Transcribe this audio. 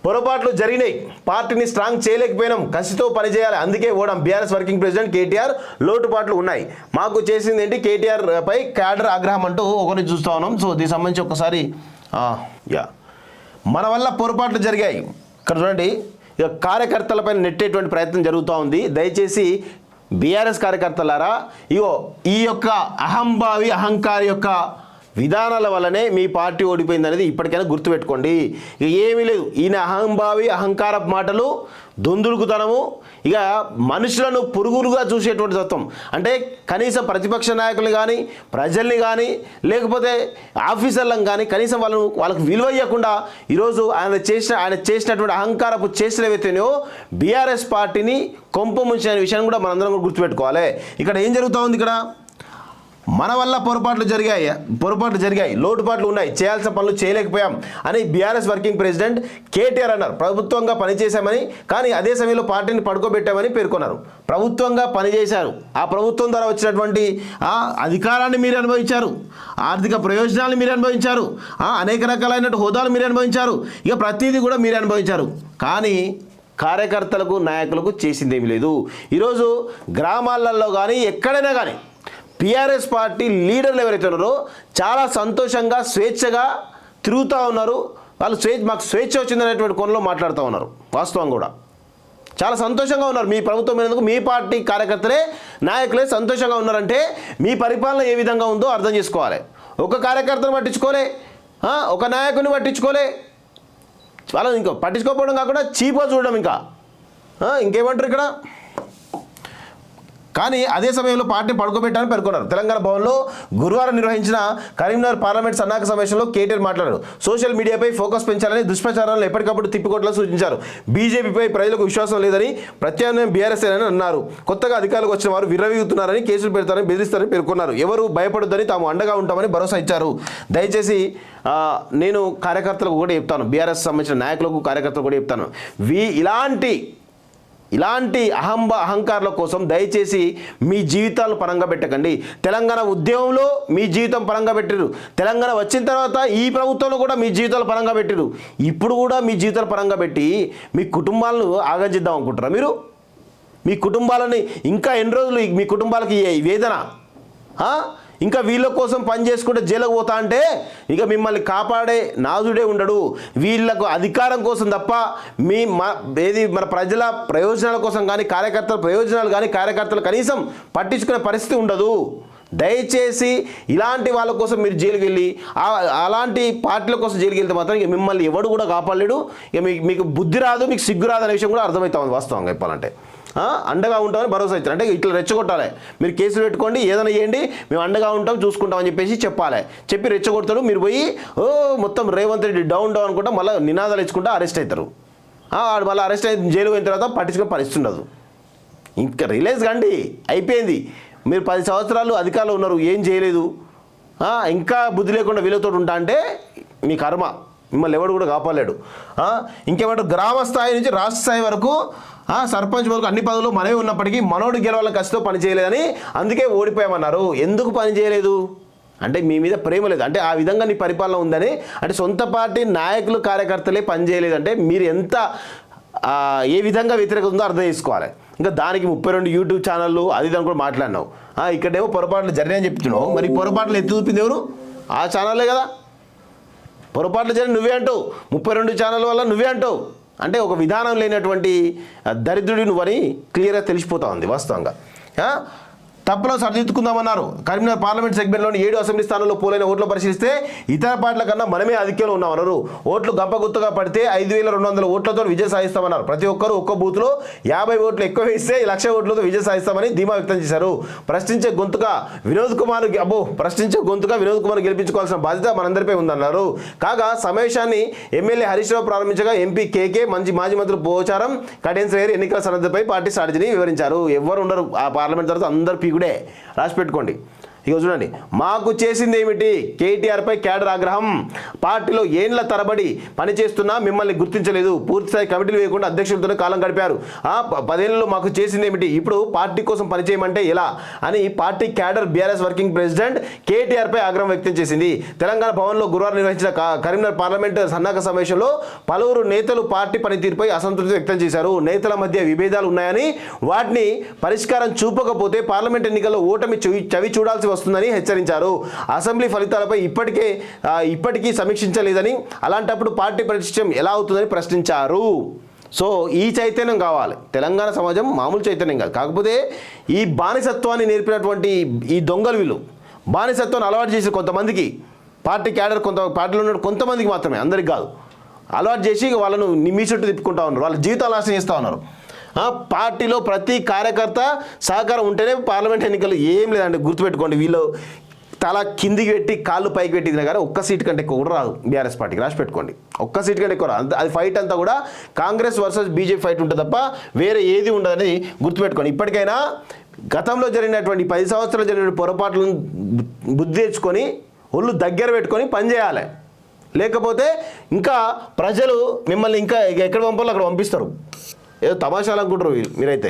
పొరపాట్లు జరిగినాయి, పార్టీని స్ట్రాంగ్ చేయలేకపోయినాం, కసితో పనిచేయాలి, అందుకే ఓడం. బీఆర్ఎస్ వర్కింగ్ ప్రెసిడెంట్ కేటీఆర్ లోటుపాట్లు ఉన్నాయి, మాకు చేసింది ఏంటి కేటీఆర్ పై క్యాడర్ ఆగ్రహం అంటూ ఒకరిని చూస్తూ ఉన్నాం. సో దీనికి సంబంధించి ఒకసారి మన వల్ల పొరపాట్లు జరిగాయి. ఇక్కడ చూడండి, ఇక కార్యకర్తలపై నెట్టేటువంటి ప్రయత్నం జరుగుతూ ఉంది. దయచేసి బీఆర్ఎస్ కార్యకర్తలారా, ఇగో ఈ యొక్క అహంభావి అహంకారి యొక్క విధానాల వల్లనే మీ పార్టీ ఓడిపోయింది అనేది ఇప్పటికైనా గుర్తుపెట్టుకోండి. ఇక ఏమీ లేదు, ఈయన అహంభావి అహంకార మాటలు, దొందుడుకుతనము, ఇక మనుషులను పురుగులుగా చూసేటువంటి తత్వం. అంటే కనీసం ప్రతిపక్ష నాయకులు కానీ, ప్రజల్ని కానీ, లేకపోతే ఆఫీసర్లను కానీ కనీసం వాళ్ళకు విలువ ఇవ్వకుండా ఈరోజు ఆయన చేసినటువంటి అహంకారపు చేష్టలు ఏవైతేనో బీఆర్ఎస్ పార్టీని కొంప ముంచిన విషయాన్ని కూడా మనందరం కూడా గుర్తుపెట్టుకోవాలి. ఇక్కడ ఏం జరుగుతూ ఉంది? ఇక్కడ మన వల్ల పొరపాట్లు జరిగాయి, లోటుపాట్లు ఉన్నాయి, చేయాల్సిన పనులు చేయలేకపోయాం అని బీఆర్ఎస్ వర్కింగ్ ప్రెసిడెంట్ కేటీఆర్ అన్నారు. ప్రభుత్వంగా పనిచేశామని, కానీ అదే సమయంలో పార్టీని పడుకోబెట్టామని పేర్కొన్నారు. ప్రభుత్వంగా పనిచేశారు, ఆ ప్రభుత్వం ద్వారా వచ్చినటువంటి అధికారాన్ని మీరు అనుభవించారు, ఆర్థిక ప్రయోజనాలు మీరు అనుభవించారు, అనేక రకాలైన హోదాలు మీరు అనుభవించారు, ఇక ప్రతిదీ కూడా మీరు అనుభవించారు. కానీ కార్యకర్తలకు నాయకులకు చేసిందేమీ లేదు. ఈరోజు గ్రామాలలో కానీ ఎక్కడైనా కానీ బీఆర్ఎస్ పార్టీ లీడర్లు ఎవరైతే ఉన్నారో చాలా సంతోషంగా స్వేచ్ఛగా తిరుగుతూ ఉన్నారు. వాళ్ళు మాకు స్వేచ్ఛ వచ్చిందనేటువంటి కోణంలో మాట్లాడుతూ ఉన్నారు. వాస్తవం కూడా చాలా సంతోషంగా ఉన్నారు. మీ ప్రభుత్వం అయినందుకు మీ పార్టీ కార్యకర్తలే నాయకులే సంతోషంగా ఉన్నారంటే మీ పరిపాలన ఏ విధంగా ఉందో అర్థం చేసుకోవాలి. ఒక కార్యకర్తను పట్టించుకోలే, ఒక నాయకుని పట్టించుకోలే, వాళ్ళు ఇంకా పట్టించుకోకపోవడం కాకుండా చీప్గా చూడడం, ఇంకేమంటారు ఇక్కడ. కానీ అదే సమయంలో పార్టీ పడుకోబెట్టాలని పేర్కొన్నారు. తెలంగాణ భవన్లో గురువారం నిర్వహించిన కరీంనగర్ పార్లమెంట్ సన్నాహక సమావేశంలో కేటీఆర్ మాట్లాడారు. సోషల్ మీడియాపై ఫోకస్ పెంచాలని, దుష్ప్రచారాలను ఎప్పటికప్పుడు తిప్పికొట్టాలని సూచించారు. బీజేపీపై ప్రజలకు విశ్వాసం లేదని, ప్రత్యామ్నాయం బీఆర్ఎస్ అని అన్నారు. కొత్తగా అధికారులకు వచ్చిన వారు విర్రవీగుతున్నారని, కేసులు పెడతారని, బెదిరిస్తారని పేర్కొన్నారు. ఎవరు భయపడొద్దని, తాము అండగా ఉంటామని భరోసా ఇచ్చారు. దయచేసి నేను కార్యకర్తలకు కూడా చెప్తాను, బీఆర్ఎస్ సంబంధించిన నాయకులకు కార్యకర్తలకు కూడా చెప్తాను, ఇలాంటి అహంకారుల కోసం దయచేసి మీ జీవితాలు పరంగా పెట్టకండి. తెలంగాణ ఉద్యమంలో మీ జీవితం పరంగా పెట్టిరు, తెలంగాణ వచ్చిన తర్వాత ఈ ప్రభుత్వంలో కూడా మీ జీవితాలు పరంగా పెట్టిరు, ఇప్పుడు కూడా మీ జీవితాలు పరంగా పెట్టి మీ కుటుంబాలను ఆగజిద్దాం అనుకుంటారా మీరు? మీ కుటుంబాలని ఇంకా ఎన్ని రోజులు మీ కుటుంబాలకి వేదన? ఇంకా వీళ్ళ కోసం పని చేసుకుంటే జైలుకు పోతా అంటే ఇక మిమ్మల్ని కాపాడే నాదుడే ఉండడు. వీళ్ళకు అధికారం కోసం తప్ప మన ప్రజల ప్రయోజనాల కోసం కానీ, కార్యకర్తల ప్రయోజనాలు కానీ కార్యకర్తలు కనీసం పట్టించుకునే పరిస్థితి ఉండదు. దయచేసి ఇలాంటి వాళ్ళ కోసం మీరు జైలుకి వెళ్ళి అలాంటి పార్టీల కోసం జైలుకి వెళ్తే మాత్రం ఇక మిమ్మల్ని ఎవడు కూడా కాపాడలేడు. ఇక మీకు బుద్ధి రాదు, మీకు సిగ్గు రాదు అనే విషయం కూడా అర్థమవుతా ఉంది వాస్తవంగా చెప్పాలంటే. అండగా ఉంటామని భరోసా ఇచ్చారు. అంటే ఇట్లా రెచ్చగొట్టాలి, మీరు కేసులు పెట్టుకోండి, ఏదైనా చేయండి, మేము అండగా ఉంటాం, చూసుకుంటామని చెప్పేసి చెప్పాలి. చెప్పి రెచ్చగొడతాడు, మీరు పోయి మొత్తం రేవంత్ రెడ్డి డౌన్ అనుకుంటా మళ్ళీ నినాదాలు ఇచ్చుకుంటా అరెస్ట్ అవుతారు. మళ్ళీ అరెస్ట్ అయితే జైలు పోయిన తర్వాత పట్టించుకునే పరిస్థితి ఉండదు. ఇంకా రిలీజ్ కండి, అయిపోయింది. మీరు 10 సంవత్సరాలు అధికారంలో ఉన్నారు, ఏం చేయలేదు, ఇంకా బుద్ధి లేకుండా వీళ్ళతో ఉంటా అంటే మీ కర్మ, మిమ్మల్ని ఎవడు కూడా కాపాడలేడు. ఇంకేమంటారు, గ్రామ స్థాయి నుంచి రాష్ట్ర స్థాయి వరకు సర్పంచ్ వరకు అన్ని పదవులు మనమే ఉన్నప్పటికీ మనోడు గెలవాలని కసితో పని చేయలేదని, అందుకే ఓడిపోయామన్నారు. ఎందుకు పని చేయలేదు అంటే మీ మీద ప్రేమ లేదు, అంటే ఆ విధంగా నీ పరిపాలన ఉందని, అంటే సొంత పార్టీ నాయకులు కార్యకర్తలే పని చేయలేదంటే మీరు ఎంత ఏ విధంగా వ్యతిరేకత ఉందో అర్థం చేసుకోవాలి. ఇంకా దానికి 32 యూట్యూబ్ ఛానళ్ళు అది దాని కూడా మాట్లాడినావు. ఇక్కడేమో పొరపాట్లు జరిగాయని చెప్తున్నావు, మరి పొరపాట్లు ఎత్తి చూపింది ఎవరు? ఆ ఛానల్లే కదా. పొరపాట్లు జరిగి నువ్వే అంటావు, 32 ఛానల్ వల్ల నువ్వే అంటావు. అంటే ఒక విధానం లేనటువంటి దరిద్రుడి నువ్వని క్లియర్గా తెలిసిపోతా ఉంది వాస్తవంగా. తప్పులో సరిదిద్దుకుందామన్నారు. కరీంనగర్ పార్లమెంట్ సెగ్మెంట్లోని 7 అసెంబ్లీ స్థానాల్లో పోలైన ఓట్లు పరిశీలిస్తే ఇతర పార్టీల కన్నా మనమే ఆధిక్యంలో ఉన్నామన్నారు. ఓట్లు గంపగుత్తగా పడితే 5200 ఓట్లతో విజయం సాధిస్తామన్నారు. ప్రతి ఒక్కరూ ఒక్క బూత్లో 50 ఓట్లు ఎక్కువ వేస్తే 1,00,000 ఓట్లతో విజయం సాధిస్తామని ధీమా వ్యక్తం చేశారు. ప్రశ్నించే గొంతుగా వినోద్ కుమార్ గెలిపించుకోవాల్సిన బాధ్యత మనందరిపై ఉందన్నారు. కాగా సమావేశాన్ని ఎమ్మెల్యే హరీష్ రావు ప్రారంభించగా ఎంపీ కేకే మాజీ మంత్రులు పోచారం కడెన్స్ రేర్ ఎన్నికల సన్నద్ధపై పార్టీ స్ట్రాటజీని వివరించారు. ఎవరు ఉండరు ఆ పార్లమెంట్ తర్వాత, అందరు పీకుడే, రాసి పెట్టుకోండి. ఇక చూడండి, మాకు చేసింది ఏమిటి? కేటీఆర్పై క్యాడర్ ఆగ్రహం. పార్టీలో ఏండ్ల తరబడి పనిచేస్తున్నా మిమ్మల్ని గుర్తించలేదు, పూర్తిస్థాయి కమిటీలు వేయకుండా అధ్యక్షులతోనే కాలం గడిపారు. 10 ఏళ్లలో మాకు చేసింది ఏమిటి? ఇప్పుడు పార్టీ కోసం పనిచేయమంటే ఎలా అని party cadre BRS working president కేటీఆర్పై ఆగ్రహం వ్యక్తం చేసింది. తెలంగాణ భవన్లో గురువారం నిర్వహించిన కరీంనగర్ పార్లమెంటు సన్నాహక సమావేశంలో పలువురు నేతలు పార్టీ పనితీరుపై అసంతృప్తి వ్యక్తం చేశారు. నేతల మధ్య విభేదాలు ఉన్నాయని, వాటిని పరిష్కారం చూపకపోతే పార్లమెంట్ ఎన్నికల్లో ఓటమి చవి చూడాల్సి వస్తుందని హెచ్చరించారు. అసెంబ్లీ ఫలితాలపై ఇప్పటికీ సమీక్షించలేదని, అలాంటప్పుడు పార్టీ పరిచయం ఎలా అవుతుందని ప్రశ్నించారు. సో ఈ చైతన్యం కావాలి. తెలంగాణ సమాజం మామూలు చైతన్యం కాదు. కాకపోతే ఈ బానిసత్వాన్ని నేర్పినటువంటి ఈ దొంగలు వీళ్ళు బానిసత్వాన్ని అలవాటు చేసి కొంతమందికి, పార్టీ క్యాడర్ పార్టీలో ఉన్న కొంతమందికి మాత్రమే, అందరికి కాదు, అలవాటు చేసి వాళ్ళను మీ చుట్టూ తిప్పుకుంటా ఉన్నారు. వాళ్ళ జీవితాలు నాశనం చేస్తూ ఉన్నారు. పార్టీలో ప్రతి కార్యకర్త సహకారం ఉంటేనే పార్లమెంట్ ఎన్నికలు. ఏం లేదండి, గుర్తుపెట్టుకోండి. వీళ్ళు తల కిందికి పెట్టి కాళ్ళు పైకి పెట్టిన కానీ ఒక్క సీట్ కంటే ఎక్కువ కూడా రాదు బీఆర్ఎస్ పార్టీకి. రాసి పెట్టుకోండి, ఒక్క సీట్ కంటే ఎక్కువ రాదు. అది ఫైట్ అంతా కూడా కాంగ్రెస్ వర్సెస్ బీజేపీ ఫైట్ ఉంటుంది తప్ప వేరే ఏది ఉండదని గుర్తుపెట్టుకోండి. ఇప్పటికైనా గతంలో జరిగినటువంటి 10 సంవత్సరాలు జరిగిన పొరపాట్లను బుద్ధి తెచ్చుకొని ఒళ్ళు దగ్గర పెట్టుకొని పనిచేయాలి. లేకపోతే ఇంకా ప్రజలు మిమ్మల్ని ఇంకా ఎక్కడ పంపాలో అక్కడ పంపిస్తారు. ఏదో తమాషాలు అనుకుంటారు మీరైతే.